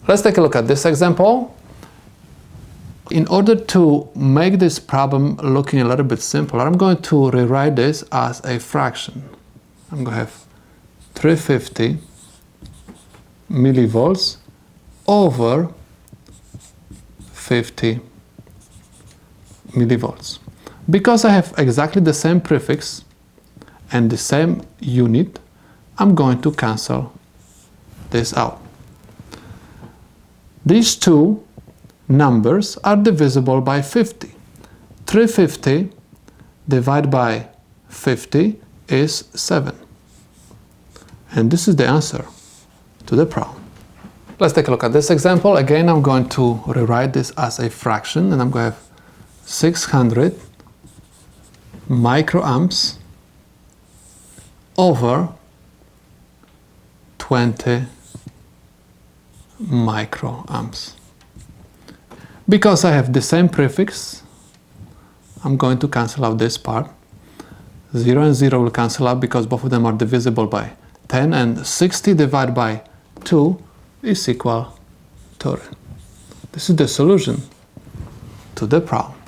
Let's take a look at this example. In order to make this problem looking a little bit simpler, I'm going to rewrite this as a fraction. I'm going to have 350 millivolts over 50 millivolts. Because I have exactly the same prefix and the same unit, I'm going to cancel this out. These two numbers are divisible by 50. 350 divided by 50 is 7. And this is the answer to the problem. Let's take a look at this example. Again, I'm going to rewrite this as a fraction, and I'm going to have 600 microamps over 20 microamps. Because I have the same prefix, I'm going to cancel out this part. 0 and 0 will cancel out because both of them are divisible by 10, and 60 divided by 2 is equal to 10. This is the solution to the problem.